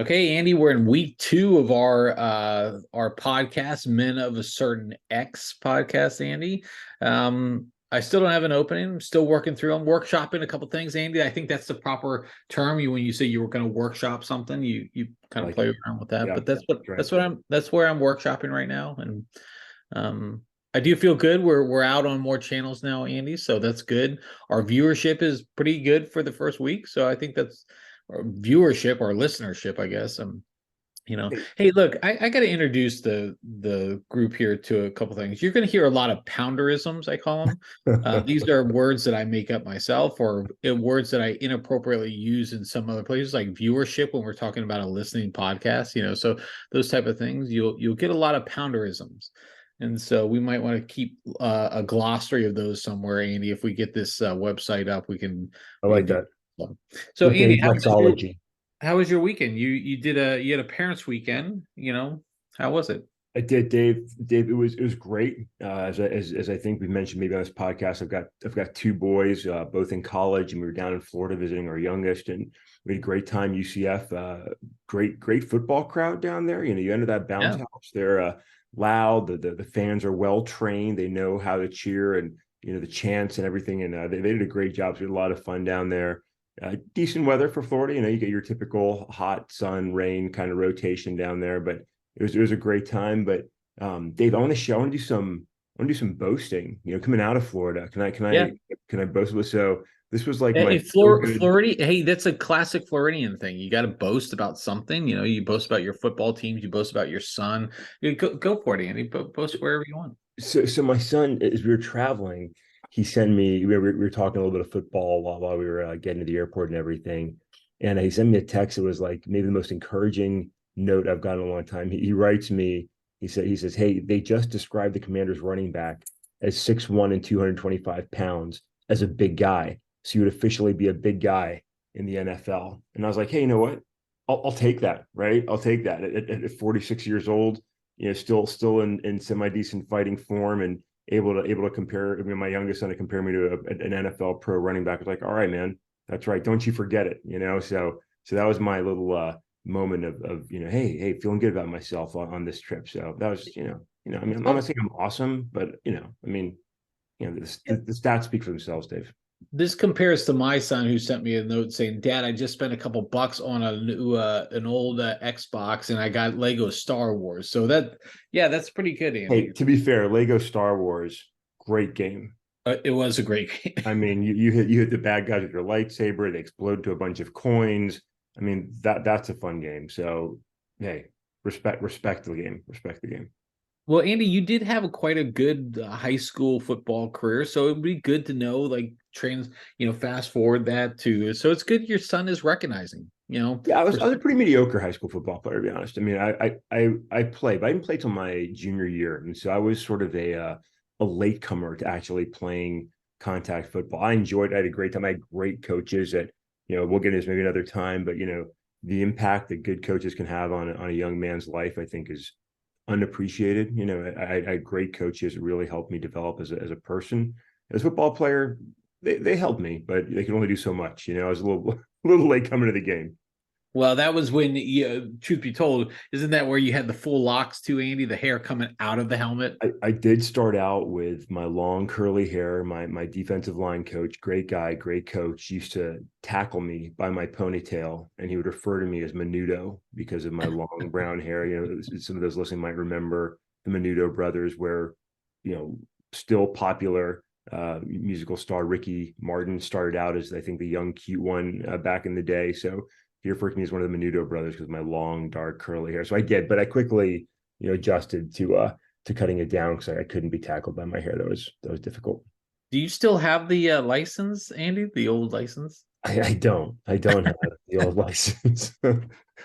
Okay, Andy, we're in week 2 of our podcast, Men of a Certain X podcast, Andy. I still don't have an opening. I'm still working through. I'm workshopping a couple things, Andy. I think that's the proper term. You when you say you were going to workshop something, you I kind of like play it. around with that. Yeah, But that's what right. that's what I'm that's where I'm workshopping right now. And I do feel good. We're out on more channels now, Andy. So that's good. Our viewership is pretty good for the first week. So I think that's or viewership or listenership, I guess. Hey, Hey, look, I got to introduce the group here to a couple things. You're going to hear a lot of pounderisms, I call them. These are words that I make up myself, or words that I inappropriately use in some other places, like viewership when we're talking about a listening podcast. So those type of things, you'll get a lot of pounderisms, and so we might want to keep a glossary of those somewhere, Andy. If we get this website up, I we can like do. that. So, Good Andy, Dave Lexology. how was your weekend? You had a parents' weekend. How was it? I did, Dave. Dave, it was great. As I think we mentioned maybe on this podcast, I've got two boys, both in college, and we were down in Florida visiting our youngest, and we had a great time. UCF, great football crowd down there. You enter that bounce Yeah. house, they're loud. The fans are well trained. They know how to cheer and the chants and everything, and they did a great job. So we had a lot of fun down there. Decent weather for Florida. You get your typical hot sun, rain kind of rotation down there, but it was a great time. But Dave, I want to do some boasting. Coming out of Florida, Yeah. can I boast with? So this was like my Hey, feel good. Florida. Hey, that's a classic Floridian thing. You got to boast about something. You boast about your football teams. You boast about your son. Go for it, Andy. Boast wherever you want. So my son, as we were traveling, he sent me. We were talking a little bit of football while we were getting to the airport and everything, and he sent me a text. It was like maybe the most encouraging note I've gotten in a long time. He writes me. He says, "Hey, they just described the Commanders running back as 6'1" and 225 pounds as a big guy. So you would officially be a big guy in the NFL." And I was like, "Hey, you know what? I'll take that. Right? I'll take that at 46 years old. Still in semi decent fighting form and able to compare. I mean, my youngest son to compare me to an NFL pro running back. I was like, all right, man, that's right. Don't you forget it. So that was my little moment of hey, feeling good about myself on this trip. So that was I mean, I'm not Well, saying I'm awesome, but I mean, the stats speak for themselves, Dave. this compares to my son who sent me a note saying, "Dad, I just spent a couple bucks on an old Xbox and I got Lego Star Wars." So yeah, that's pretty good, Hey, Andy. to be fair, Lego Star Wars, great game. It was a great game. I mean, you hit the bad guys with your lightsaber. They explode to a bunch of coins. I mean, that's a fun game. So, hey, respect the game. Respect the game. Well, Andy, you did have quite a good high school football career, so it'd be good to know, like, fast forward that too. So it's good your son is recognizing, Yeah, I was for I was a pretty mediocre high school football player, to be honest. I mean, I played, but I didn't play till my junior year, and so I was sort of a latecomer to actually playing contact football. I enjoyed. I had a great time. I had great coaches that we'll get into this maybe another time, but the impact that good coaches can have on a young man's life, I think, is unappreciated. I had great coaches that really helped me develop as a person. As a football player, they helped me, but they can only do so much. I was a little a little late coming to the game. well, that was when, truth be told, isn't that where you had the full locks too, Andy, the hair coming out of the helmet? I did start out with my long curly hair. My defensive line coach, great guy, great coach, used to tackle me by my ponytail, and he would refer to me as Menudo because of my long brown hair. Some of those listening might remember the Menudo brothers, where you know still popular musical star Ricky Martin started out as I think the young cute one back in the day. So he referred to me as one of the Menudo brothers because of my long dark curly hair. So I did, but I quickly adjusted to cutting it down because I couldn't be tackled by my hair. That was difficult. Do you still have the license, Andy, the old license? I don't have the old license.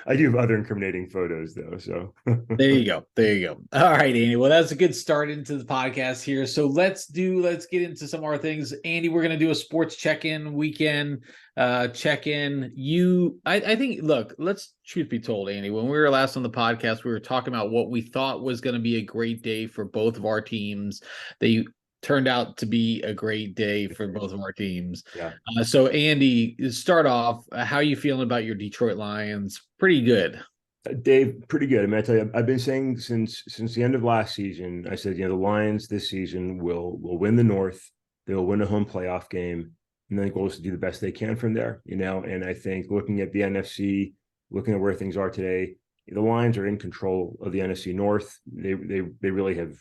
I do have other incriminating photos though. So There you go. There you go. All right, Andy. Well, that's a good start into the podcast here. So let's get into some more things. Andy, we're gonna do a sports check-in weekend check-in. I think look, let's truth be told, Andy, when we were last on the podcast, we were talking about what we thought was gonna be a great day for both of our teams. They turned out to be a great day for both of our teams. Yeah. So Andy, start off. How are you feeling about your Detroit Lions? Pretty good. Dave, pretty good. I mean, I tell you, I've been saying since the end of last season, I said, the Lions this season will win the North. They'll win a home playoff game, and then the goal is to do the best they can from there. And I think looking at the NFC, looking at where things are today, the Lions are in control of the NFC North. They really have,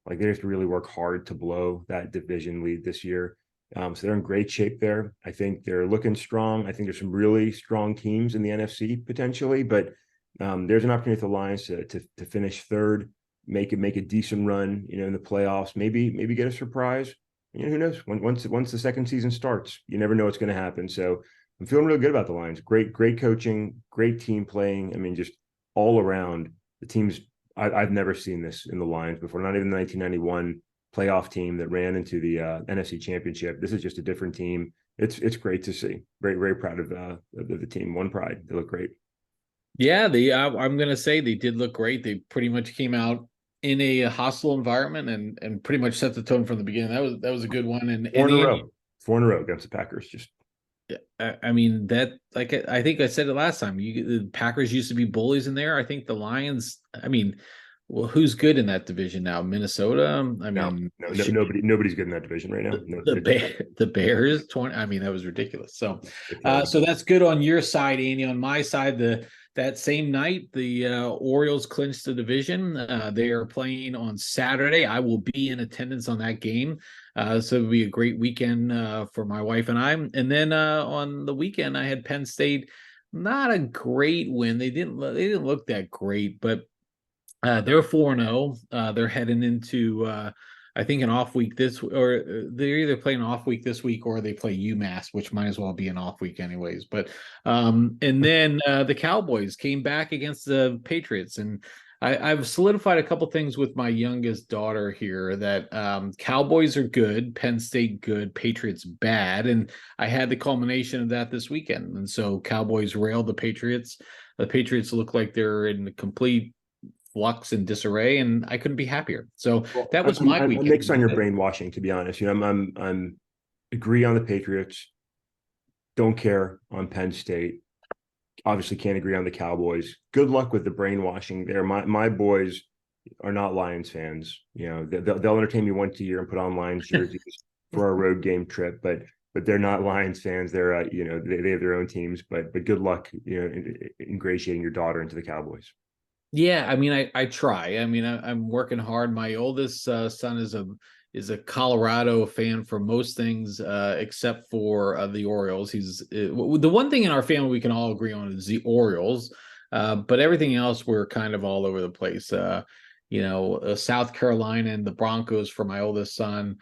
like, they have to really work hard to blow that division lead this year. So they're in great shape there. I think they're looking strong. I think there's some really strong teams in the NFC potentially, but there's an opportunity for the Lions to finish third, make a decent run, in the playoffs, maybe get a surprise. Who knows? Once the second season starts, you never know what's going to happen. So I'm feeling really good about the Lions. Great coaching, great team playing. I mean, just all around the teams. I've never seen this in the Lions before. Not even the 1991 playoff team that ran into the NFC Championship. This is just a different team. It's great to see. Very proud of the team. One pride. They look great. Yeah, I'm gonna say they did look great. They pretty much came out in a hostile environment and pretty much set the tone from the beginning. That was a good one. And Four in a Andy, row. 4 in a row against the Packers. Just I mean that, like, I think I said it last time. The Packers used to be bullies in there. I think the Lions. I mean, well, who's good in that division now? Minnesota. I no, mean, nobody's good in that division right now. No, the Bears 20. I mean, that was ridiculous. So, they're killing so that's good on your side, Andy. On my side, that same night, the Orioles clinched the division. They are playing on Saturday. I will be in attendance on that game. So it'll be a great weekend for my wife and I. And then on the weekend, I had Penn State. Not a great win. They didn't look that great, but they're 4-0. They're heading into I think an off week they're either playing an off week this week or they play UMass, which might as well be an off week anyways. But and then the Cowboys came back against the Patriots, and I've solidified a couple things with my youngest daughter here that Cowboys are good, Penn State good, Patriots bad, and I had the culmination of that this weekend. And so Cowboys railed the Patriots. The Patriots look like they're in complete flux and disarray, and I couldn't be happier. So Well, that was my I'm weekend. mixed on your brainwashing, to be honest. I'm agree on the Patriots. Don't care on Penn State. Obviously, can't agree on the Cowboys. Good luck with the brainwashing there. My boys are not Lions fans. They'll entertain me once a year and put on Lions jerseys for our road game trip, but they're not Lions fans. They're they have their own teams. But good luck, ingratiating your daughter into the Cowboys. Yeah, I mean, I try. I mean, I'm working hard. My oldest son is a Colorado fan for most things, except for the Orioles. He's the one thing in our family we can all agree on is the Orioles, but everything else we're kind of all over the place. South Carolina and the Broncos for my oldest son.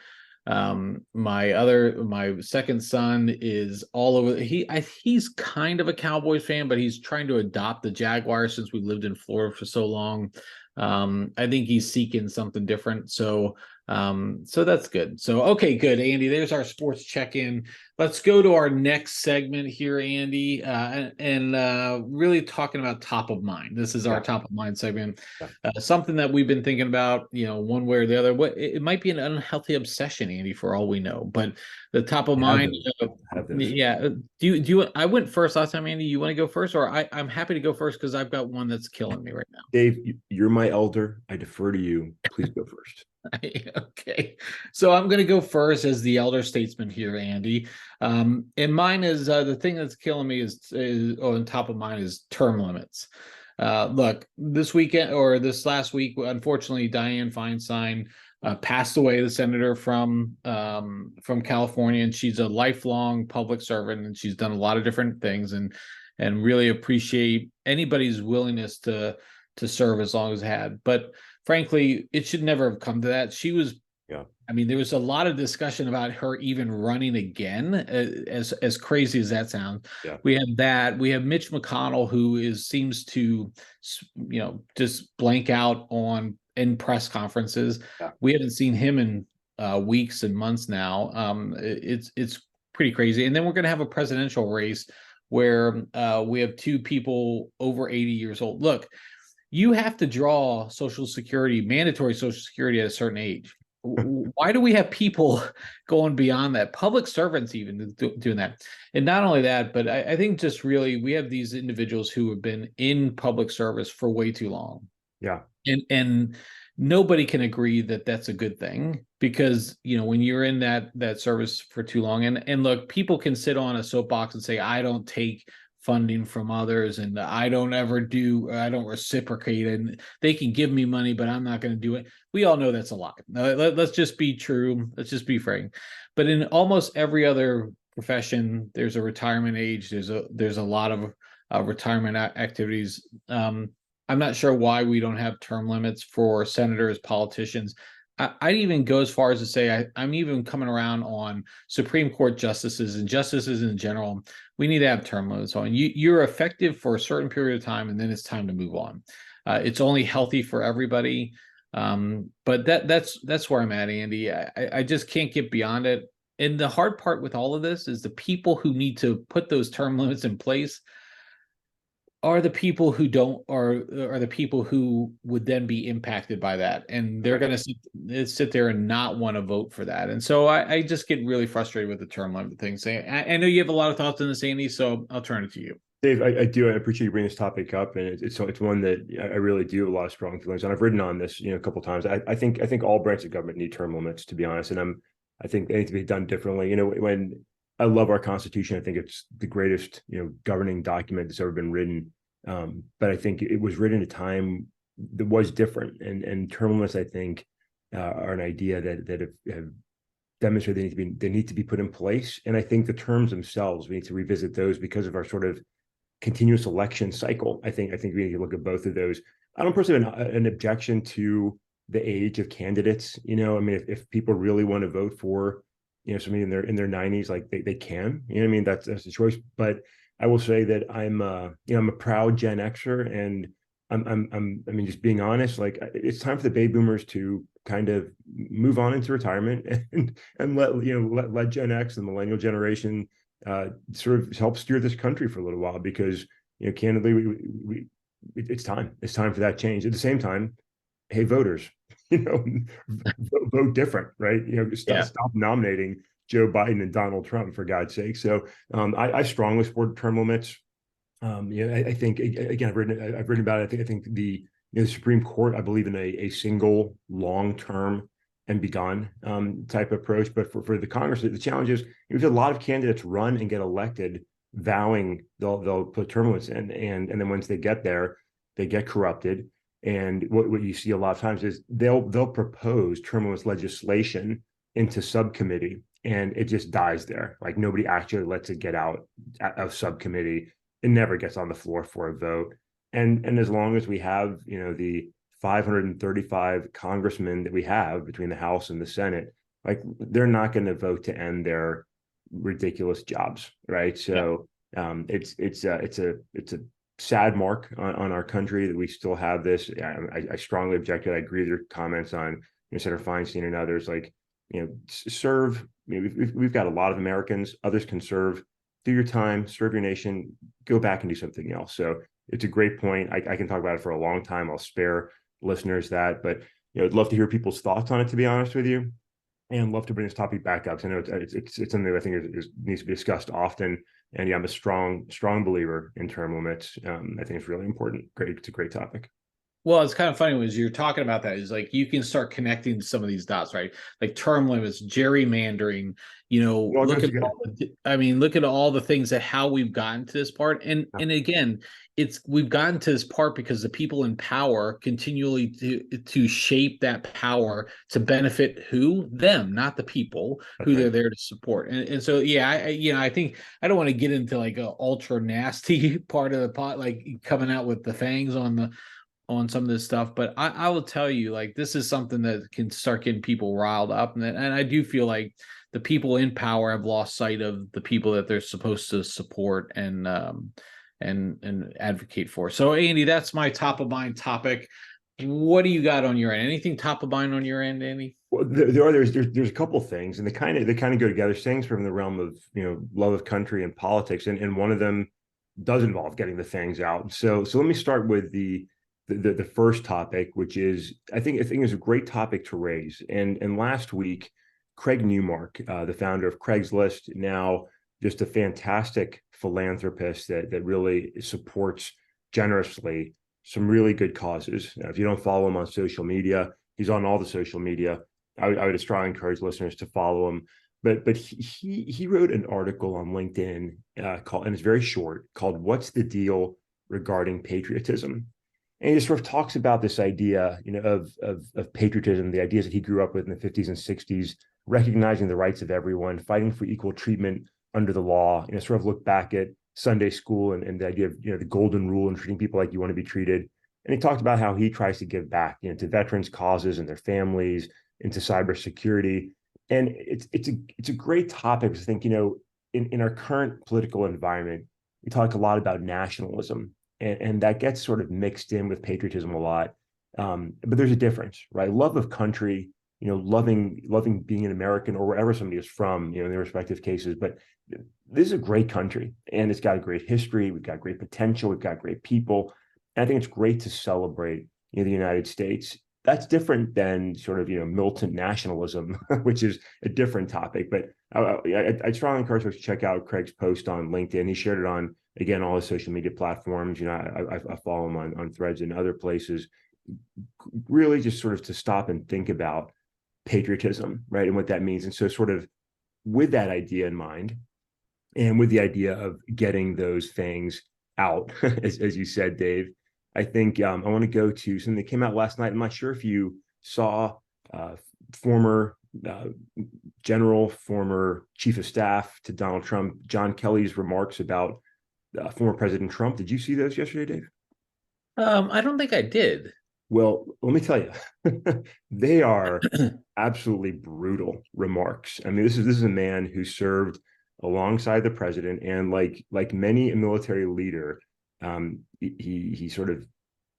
My second son is all over. He's kind of a Cowboys fan, but he's trying to adopt the Jaguars since we lived in Florida for so long. I think he's seeking something different. So that's good. So, okay, good, Andy. There's our sports check-in. Let's go to our next segment here, Andy, and really talking about top of mind. This is our top of mind segment. Yeah. Something that we've been thinking about, one way or the other. What it might be an unhealthy obsession, Andy, for all we know. But the top of mind, Have those. yeah. Do you? I went first last time, Andy. You want to go first, or I'm happy to go first because I've got one that's killing me right now. Dave, you're my elder. I defer to you. Please go first. Okay, so I'm going to go first as the elder statesman here, Andy. And mine is the thing that's killing me is on top of mine is term limits. Look, this weekend or this last week, unfortunately, Dianne Feinstein passed away, the senator from California, and she's a lifelong public servant, and she's done a lot of different things, and really appreciate anybody's willingness to serve as long as it had. But frankly, it should never have come to that. She was, Yeah. I mean, there was a lot of discussion about her even running again, as crazy as that sounds. Yeah. We have that. We have Mitch McConnell, who seems to, just blank out in press conferences. Yeah. We haven't seen him in weeks and months now. It's pretty crazy. And then we're going to have a presidential race where we have two people over 80 years old. Look, you have to draw mandatory Social Security at a certain age. Why do we have people going beyond that? Public servants even doing that. And not only that, but I think just really we have these individuals who have been in public service for way too long. Yeah. And nobody can agree that that's a good thing, because when you're in that service for too long, and look, people can sit on a soapbox and say, I don't take funding from others, and I don't reciprocate, and they can give me money but I'm not going to do it. We all know that's a lie. Let's just be true. Let's just be frank. But in almost every other profession, there's a retirement age. There's a lot of retirement activities. I'm not sure why we don't have term limits for senators, politicians. I'd even go as far as to say I'm even coming around on Supreme Court justices and justices in general. We need to have term limits on. You're effective for a certain period of time, and then it's time to move on. It's only healthy for everybody. But that's where I'm at, Andy. I just can't get beyond it. And the hard part with all of this is the people who need to put those term limits in place are the people who don't, are the people who would then be impacted by that, and they're going to sit there and not want to vote for that. And so I just get really frustrated with the term limit thing. I know you have a lot of thoughts on this, Andy, so I'll turn it to you. Dave, I do. I appreciate you bringing this topic up, and it's one that I really do have a lot of strong feelings, and I've written on this, a couple of times. I think all branches of government need term limits, to be honest, and I think they need to be done differently. When I love our Constitution, I think it's the greatest governing document that's ever been written. But I think it was written at a time that was different, and term limits, I think, are an idea that have demonstrated they need to be put in place. And I think the terms themselves, we need to revisit those because of our sort of continuous election cycle. I think we need to look at both of those. I don't personally have an objection to the age of candidates. I mean, if people really want to vote for, somebody in their 90s, like they can. I mean, that's a choice. But I will say that I'm a proud Gen Xer, and I mean, just being honest, like it's time for the baby boomers to kind of move on into retirement and let Gen X and the millennial generation sort of help steer this country for a little while, because candidly it's time for that change. At the same time, hey voters, vote different, right? Stop nominating Joe Biden and Donald Trump, for God's sake. So I strongly support term limits. I think, again, I've written about it. I think the Supreme Court, I believe in a single long-term and be gone type approach. But for the Congress, the challenge is we've had a lot of candidates run and get elected vowing they'll put term limits in, and then once they get there, they get corrupted. And what you see a lot of times is they'll propose term limits legislation into subcommittee, and it just dies there. Like nobody actually lets it get out of subcommittee. It never gets on the floor for a vote. And as long as we have, the 535 congressmen that we have between the House and the Senate, like they're not going to vote to end their ridiculous jobs, right? So it's a sad mark on our country that we still have this. I strongly object to it. I agree with your comments on Senator Feinstein and others. Like, serve. We've got a lot of Americans. Others can serve. Do your time, serve your nation, go back and do something else. So it's a great point. I can talk about it for a long time. I'll spare listeners that, but I'd love to hear people's thoughts on it, to be honest with you, and love to bring this topic back up. So I know it's something that I think needs to be discussed often. And I'm a strong believer in term limits. I think it's really important. It's a great topic. Well, it's kind of funny as you're talking about that, is like you can start connecting some of these dots, right? Like term limits, gerrymandering, look at all the things that how we've gotten to this part. And again, we've gotten to this part because the people in power continually to shape that power to benefit them, not the people who they're there to support. And so, I think I don't want to get into like a ultra nasty part of the pot, like coming out with the fangs on some of this stuff, but I will tell you, like, this is something that can start getting people riled up, and I do feel like the people in power have lost sight of the people that they're supposed to support and advocate for. So, Andy, that's my top of mind topic. What do you got on your end? Anything top of mind on your end, Andy? Well, there's a couple of things, and they kind of go together. Things from the realm of love of country and politics, and one of them does involve getting the things out. So let me start with the the first topic, which is I think is a great topic to raise. And last week, Craig Newmark, the founder of Craigslist, now just a fantastic philanthropist that really supports generously some really good causes. Now, if you don't follow him on social media, he's on all the social media. I would strongly encourage listeners to follow him. But he wrote an article on LinkedIn called, and it's very short, called "What's the Deal Regarding Patriotism?" And he just sort of talks about this idea, of patriotism, the ideas that he grew up with in the 50s and 60s, recognizing the rights of everyone, fighting for equal treatment under the law. Sort of look back at Sunday school and the idea of the golden rule and treating people like you want to be treated. And he talked about how he tries to give back, to veterans' causes and their families, into cybersecurity. And it's a great topic because I think, in our current political environment, we talk a lot about nationalism, and that gets sort of mixed in with patriotism a lot. But there's a difference, right? Love of country, loving being an American or wherever somebody is from, in their respective cases. But this is a great country, and it's got a great history. We've got great potential. We've got great people. And I think it's great to celebrate, the United States. That's different than sort of, militant nationalism, which is a different topic. But I strongly encourage folks to check out Craig's post on LinkedIn. He shared it on, again, all his social media platforms. I follow him on Threads and other places. Really just sort of to stop and think about patriotism, right? And what that means. And so sort of with that idea in mind, and with the idea of getting those things out, as you said, Dave, I think I want to go to something that came out last night. I'm not sure if you saw former general, former chief of staff to Donald Trump, John Kelly's remarks about former President Trump. Did you see those yesterday, Dave? I don't think I did. Well, let me tell you, they are absolutely brutal remarks. I mean, this is a man who served alongside the president, and like many a military leader, he sort of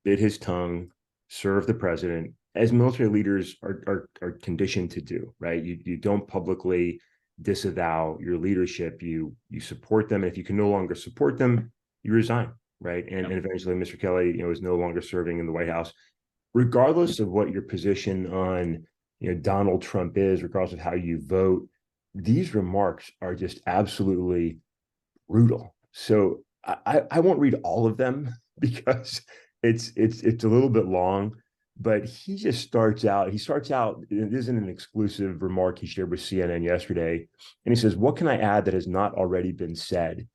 bit his tongue, served the president, as military leaders are conditioned to do, right? You don't publicly disavow your leadership. You support them, and if you can no longer support them, you resign, right? And eventually, Mr. Kelly, is no longer serving in the White House. Regardless of what your position on, Donald Trump is, regardless of how you vote, these remarks are just absolutely brutal. So I won't read all of them because it's a little bit long, but he starts out, it isn't an exclusive remark he shared with CNN yesterday. And he says, "What can I add that has not already been said?"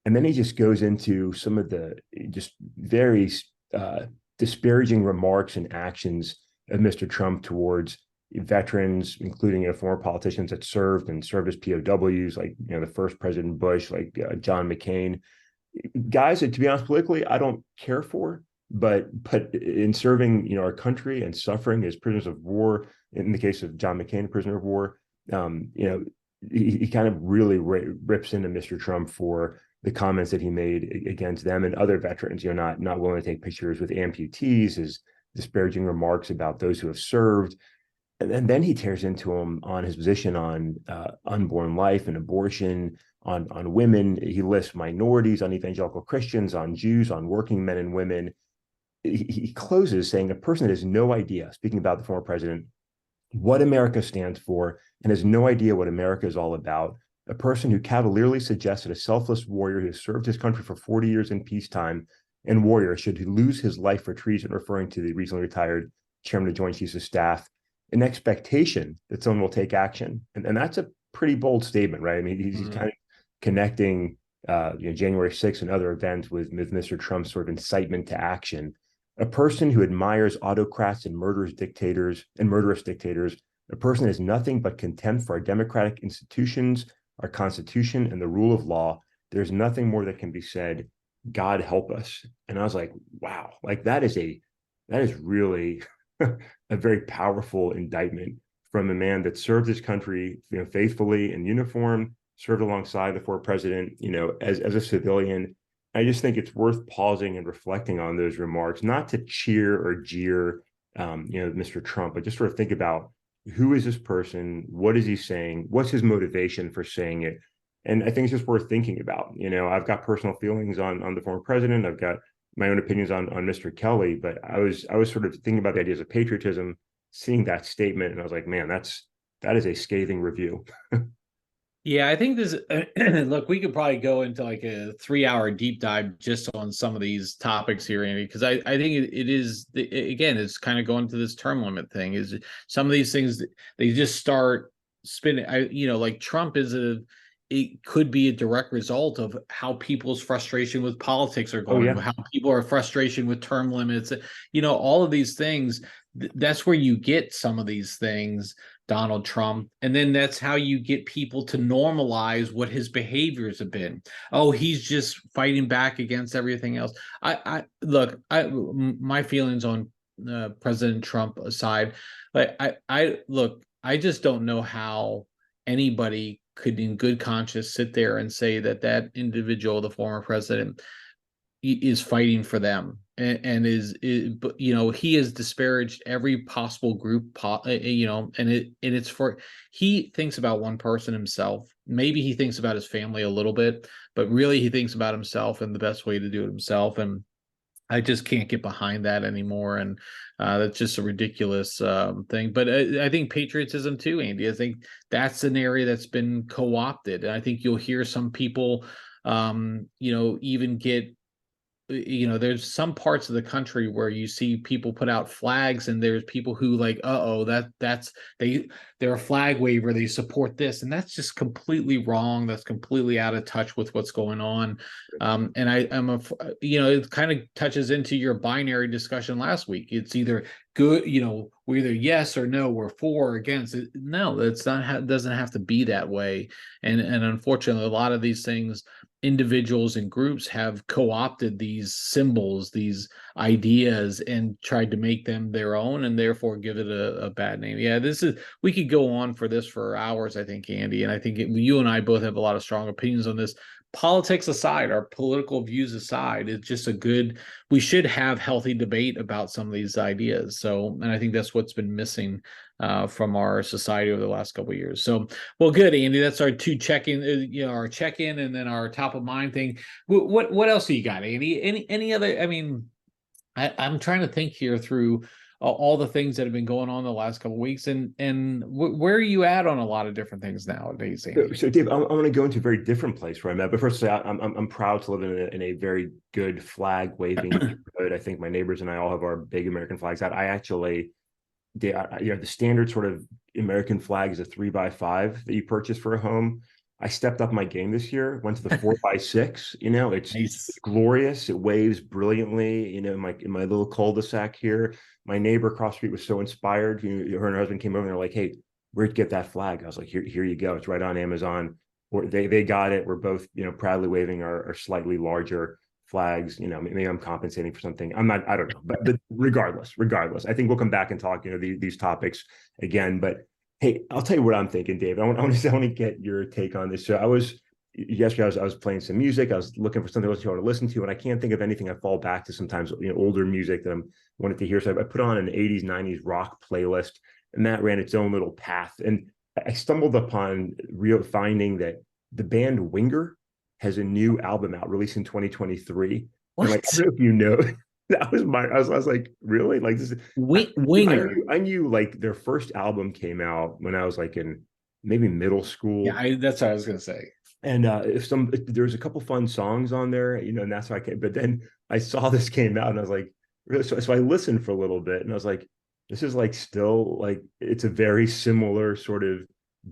And then he just goes into some of the just very disparaging remarks and actions of Mr. Trump towards veterans, including former politicians that served as POWs, like the first President Bush, like John McCain, guys that, to be honest, politically I don't care for, but in serving our country and suffering as prisoners of war, in the case of John McCain, a prisoner of war, he kind of really rips into Mr. Trump for the comments that he made against them and other veterans, not willing to take pictures with amputees, his disparaging remarks about those who have served. And then he tears into him on his position on unborn life and abortion, on women. He lists minorities, on evangelical Christians, on Jews, on working men and women. He closes saying, "A person that has no idea," speaking about the former president, "what America stands for and has no idea what America is all about. A person who cavalierly suggests that a selfless warrior who has served his country for 40 years in peacetime and warrior should lose his life for treason," referring to the recently retired chairman of the Joint Chiefs of Staff, "an expectation that someone will take action." And that's a pretty bold statement, right? I mean, he's kind of connecting January 6th and other events with Mr. Trump's sort of incitement to action. "A person who admires autocrats and murderous dictators, a person has nothing but contempt for our democratic institutions, our Constitution, and the rule of law. There's nothing more that can be said. God help us." And I was like, wow, like that is really a very powerful indictment from a man that served his country, faithfully in uniform, served alongside the former president, as a civilian. I just think it's worth pausing and reflecting on those remarks, not to cheer or jeer, Mr. Trump, but just sort of think about, who is this person? What is he saying? What's his motivation for saying it? And I think it's just worth thinking about. I've got personal feelings on the former president. I've got my own opinions on Mr. Kelly, but I was sort of thinking about the ideas of patriotism, seeing that statement, and I was like, man, that is a scathing review. Yeah, I think this look, we could probably go into like a 3 hour deep dive just on some of these topics here, Andy, because I think it is again, it's kind of going to this term limit thing. Is some of these things they just start spinning. Like Trump is it could be a direct result of how people's frustration with politics are Oh going, yeah. how people are frustration with term limits, all of these things. That's where you get some of these things, Donald Trump. And then that's how you get people to normalize what his behaviors have been. Oh, he's just fighting back against everything else. I look, my feelings on President Trump aside, like I look, I just don't know how anybody could in good conscience sit there and say that that individual, the former president, is fighting for them and he has disparaged every possible group, and it's for, he thinks about one person, himself. Maybe he thinks about his family a little bit, but really he thinks about himself and the best way to do it himself. And I just can't get behind that anymore. And that's just a ridiculous thing. But I think patriotism too, Andy. I think that's an area that's been co-opted. And I think you'll hear some people, even get, there's some parts of the country where you see people put out flags, and there's people who like, oh, they're a flag waver, they support this, and that's just completely wrong. That's completely out of touch with what's going on. And it kind of touches into your binary discussion last week. It's either good, we're either yes or no, we're for or against it. No, that's not, doesn't have to be that way. And unfortunately, a lot of these things, individuals and groups have co-opted these symbols, these ideas, and tried to make them their own, and therefore give it a bad name. Yeah, we could go on for this for hours, I think, Andy, and I think you and I both have a lot of strong opinions on this. Politics aside, our political views aside, it's just we should have healthy debate about some of these ideas. So, and I think that's what's been missing from our society over the last couple of years. So, well, good, Andy. That's our two check-in, our check-in, and then our top of mind thing. What else do you got, Andy? Any other? I mean, I'm trying to think here through all the things that have been going on the last couple of weeks, and where are you at on a lot of different things nowadays, Andy? So Dave, I want to go into a very different place where I'm at. But first, I'm proud to live in a very good flag waving neighborhood. I think my neighbors and I all have our big American flags out. I actually, the standard sort of American flag is a 3x5 that you purchase for a home. I stepped up my game this year. Went to the 4x6. It's Nice. glorious. It waves brilliantly. In my little cul-de-sac here. My neighbor across the street was so inspired. Her and her husband came over and they're like, "Hey, where'd you get that flag?" I was like, here you go. It's right on Amazon. Or they got it. We're both, proudly waving our slightly larger flags. Maybe I'm compensating for something. I'm not, I don't know. But regardless, I think we'll come back and talk, these topics again. But hey, I'll tell you what I'm thinking, Dave. I want to get your take on this. So yesterday I was playing some music. I was looking for something else to listen to, and I can't think of anything. I fall back to sometimes older music that I wanted to hear. So I put on an 80s, 90s rock playlist, and that ran its own little path. And I stumbled upon finding that the band Winger has a new album out, released in 2023. What? And I don't know if you know, I was like, really? Like this? Winger. I knew like their first album came out when I was like in maybe middle school. Yeah, that's what I was gonna say. And there's a couple fun songs on there, and that's why I came. But then I saw this came out, and I was like, really? So I listened for a little bit, and I was like, this is like still like it's a very similar sort of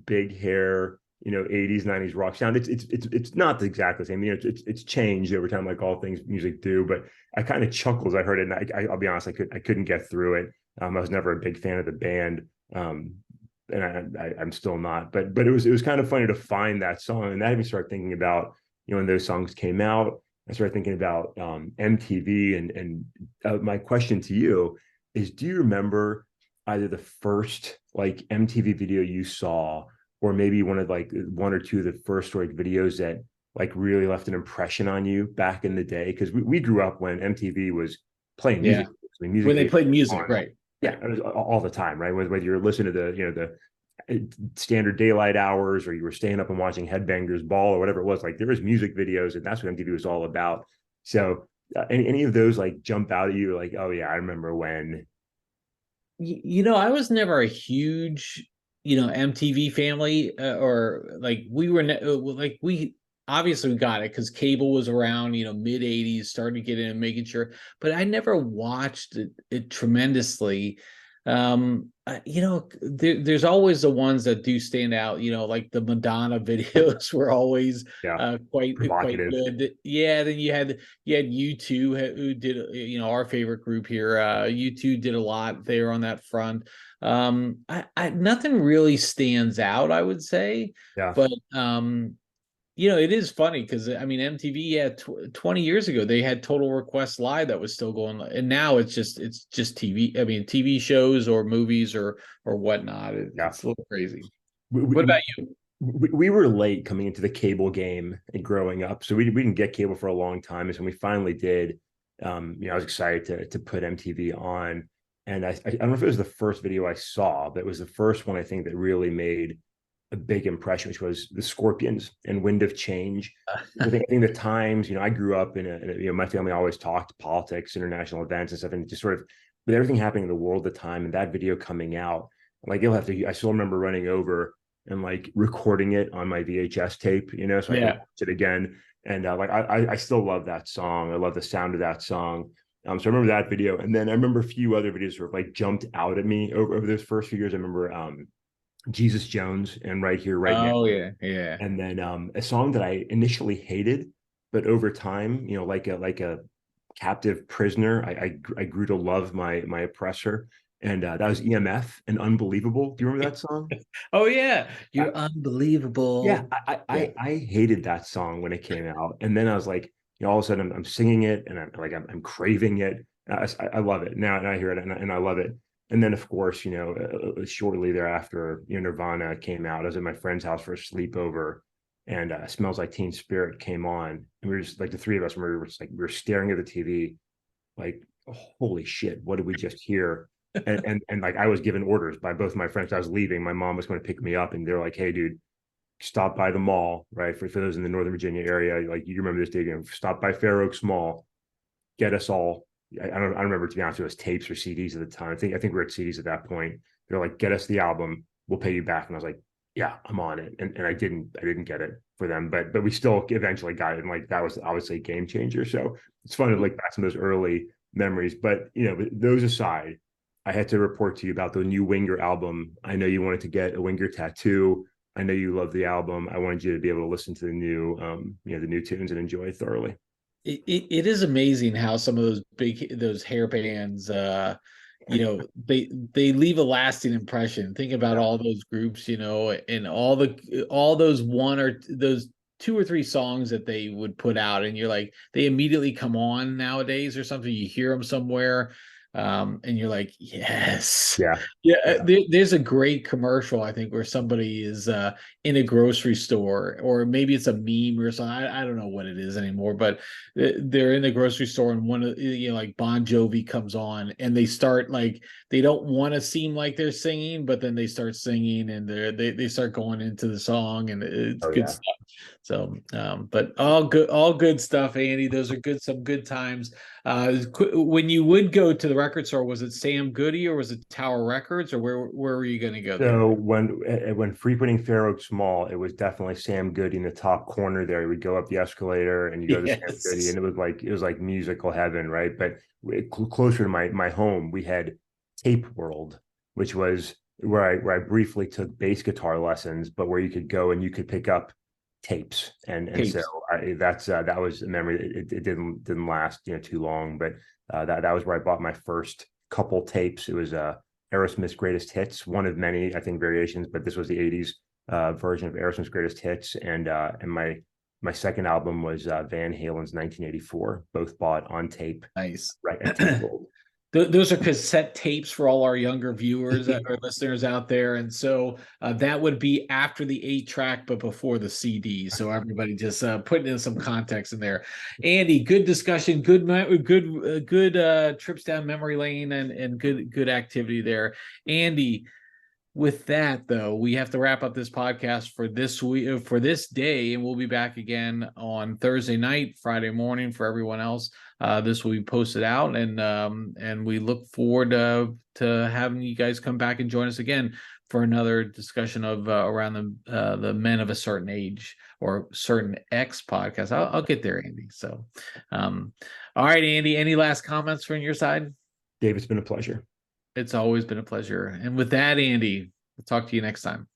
big hair, 80s, 90s rock sound. It's not exactly the same. It's changed over time, like all things music do. But I kind of chuckled as I heard it, and I'll be honest, I couldn't get through it. I was never a big fan of the band. And I'm still not, but it was kind of funny to find that song, and that made me start thinking about when those songs came out. I started thinking about MTV, and my question to you is: do you remember either the first like MTV video you saw, or maybe one or two of the first like videos that like really left an impression on you back in the day? Because we grew up when MTV was playing Yeah, music. I mean, music when they videos played music, on. right? Yeah, it was all the time, right? Whether you're listening to the standard daylight hours, or you were staying up and watching Headbangers Ball or whatever it was, like there was music videos, and that's what MTV was all about. So Any of those like jump out at you? Like, oh yeah, I remember when. I was never a huge, MTV family, or like we were like we obviously we got it because cable was around, mid '80s, started to get in, making sure, but I never watched it tremendously. There's always the ones that do stand out, like the Madonna videos were always Yeah, quite provocative. good. Yeah, then you had U2 who did, our favorite group here. U2 did a lot there on that front. Nothing really stands out, I would say, Yeah. but it is funny because I mean MTV, yeah, 20 years ago they had Total Request Live that was still going, and now it's just TV. I mean TV shows or movies or whatnot. Yeah. It's a little crazy. We, What we, about you? we were late coming into the cable game and growing up, so we didn't get cable for a long time. And so when we finally did, I was excited to put MTV on. And I don't know if it was the first video I saw, but it was the first one I think that really made a big impression, which was the Scorpions and Wind of Change. I think the times, I grew up my family always talked politics, international events and stuff, and just sort of with everything happening in the world at the time, and that video coming out, like I still remember running over and like recording it on my VHS tape, so I could Yeah. watch it again. And like I still love that song. I love the sound of that song. So I remember that video, and then I remember a few other videos sort of like jumped out at me over those first few years. I remember Jesus Jones and Right Here, Right Now. Oh yeah, yeah. And then a song that I initially hated, but over time, like a captive prisoner, I grew to love my oppressor. And that was EMF and Unbelievable. Do you remember that song? Oh yeah, I, you're yeah, unbelievable. Yeah. I hated that song when it came out, and then I was like, all of a sudden I'm singing it, and I'm craving it. I love it now, and I hear it, and I love it. And then of course, shortly thereafter, Nirvana came out. I was at my friend's house for a sleepover, and "Smells Like Teen Spirit" came on, and we were just like the three of us, we were staring at the TV, like, holy shit, what did we just hear? And like I was given orders by both my friends. I was leaving. My mom was going to pick me up, and they're like, "Hey, dude, stop by the mall, right? For those in the Northern Virginia area, like you remember this day, stop by Fair Oaks Mall, get us all." I don't remember, to be honest, it was tapes or CDs at the time. I think we were at CDs at that point. They're like, "Get us the album, we'll pay you back." And I was like, "Yeah, I'm on it." And I didn't get it for them, but we still eventually got it. And like that was obviously a game changer. So it's fun to look back some of those early memories. But those aside, I had to report to you about the new Winger album. I know you wanted to get a Winger tattoo. I know you love the album. I wanted you to be able to listen to the new tunes and enjoy it thoroughly. It is amazing how some of those hair bands, they leave a lasting impression. Think about Yeah. all those groups, and all those one or those two or three songs that they would put out, and you're like, they immediately come on nowadays or something. You hear them somewhere, and you're like, yes. Yeah. Yeah, Yeah. there's a great commercial, I think, where somebody is in a grocery store, or maybe it's a meme or something. I don't know what it is anymore, but they're in the grocery store, and one of, like Bon Jovi comes on, and they start like, they don't want to seem like they're singing, but then they start singing, and they start going into the song, and it's Oh good yeah. stuff. So, but all good stuff, Andy. Those are some good times. When you would go to the record store, was it Sam Goody or was it Tower Records, or where were you going to go there? So when frequenting Fair Oaks Mall, it was definitely Sam Goody in the top corner there. You would go up the escalator and you go to Sam Goody, and Yes. it was like musical heaven, right? But closer to my home, we had Tape World, which was where I briefly took bass guitar lessons, but where you could go and you could pick up tapes, and so Tapes. that was a memory. It didn't last too long, but that was where I bought my first couple tapes. It was Aerosmith's Greatest Hits, one of many, I think, variations, but this was the '80s version of Aerosmith's Greatest Hits, and my second album was Van Halen's 1984, both bought on tape Nice. right at Tape World. Those are cassette tapes for all our younger viewers or listeners out there, and so that would be after the 8-track, but before the CD. So everybody just putting in some context in there. Andy, good discussion, good trips down memory lane, and good activity there. Andy, with that, though, we have to wrap up this podcast for this week, for this day, and we'll be back again on Thursday night, Friday morning for everyone else. This will be posted out, and we look forward to having you guys come back and join us again for another discussion of around the men of a certain age or certain X podcast. I'll get there, Andy. So, all right, Andy. Any last comments from your side? Dave, it's been a pleasure. It's always been a pleasure. And with that, Andy, we'll talk to you next time.